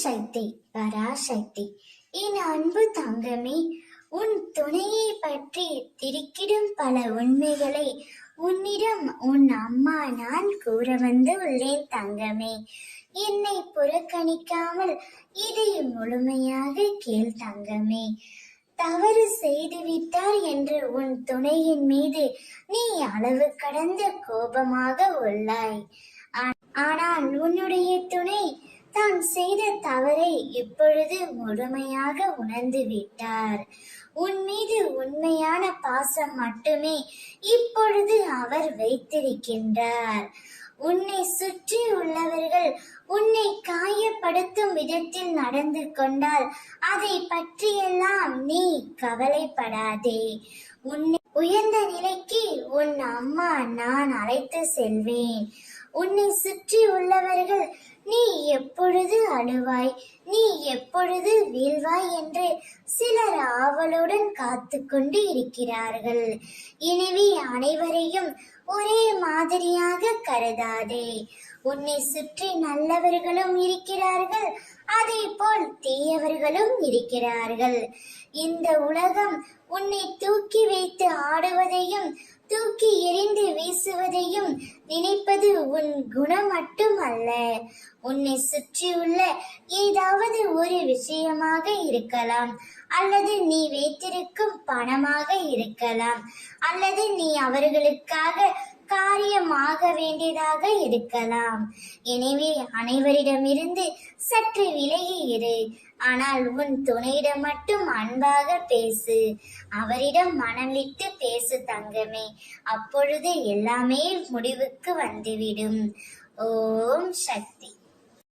சக்தி பராசக்தி. என் அன்பு தங்கமே, உன் துணையை பற்றி திடுக்கிடும் பல உண்மைகளை உன்னிடம் உன் அம்மா நான் கூற வந்து உள்ளேன் தங்கமே. என்னை புறக்கணிக்காமல் இதை முழுமையாக கேள் தங்கமே. தவறு செய்துவிட்டார் என்று உன் துணையின் மீது நீ அளவு கடந்த கோபமாக உள்ளாய். ஆனால் உன்னுடைய துணை தான் செய்த தவறை இப்பொழுது முழுமையாக உணர்ந்து விட்டார். உன் மீது உண்மையான பாசம் மட்டுமே இப்பொழுது அவர் வைத்திருக்கின்றார். உன்னை சுற்றி உள்ளவர்கள் உன்னை காயப்படுத்தும் விதத்தில் நடந்து கொண்டால் அதை பற்றியெல்லாம் நீ கவலைப்படாதே. உன்னை உயர்ந்த நிலைக்கு உன் அம்மா நான் அழைத்து செல்வேன். உன்னை சுற்றி உள்ளவர்கள் நீ எப்பொழுது அழுவாய், நீ எப்பொழுது வீழ்வாய் என்று சிலர் ஆவலுடன் காத்து கொண்டு இருக்கிறார்கள். எனவே அனைவரையும் ஒரே மாதிரியாக கருதாதே. உன்னை சுற்றி நல்லவர்களும் இருக்கிறார்கள், அதே போல் தீயவர்களும் இருக்கிறார்கள். இந்த உலகம் உன்னை தூக்கி வைத்து ஆடுவதையும் தூக்கி எறிந்து வீசுவதையும் நினைப்பது உன் குணம் மட்டும் அல்ல. உன்னை சுற்றியுள்ள ஏதாவது ஒரு விஷயமாக இருக்கலாம், அல்லது நீ வைத்திருக்கும் பணமாக இருக்கலாம், அல்லது நீ அவர்களுக்காக காரியமாக வேண்டியதாக இருக்கலாம். எனவே அனைவரிடமிருந்து சற்று விலகி இரு. ஆனால் உன் துணையிடம் மட்டும் அன்பாக பேசு. அவரிடம் மனம் விட்டு பேசு தங்கமே. அப்பொழுது எல்லாமே முடிவுக்கு வந்துவிடும். ஓம் சக்தி.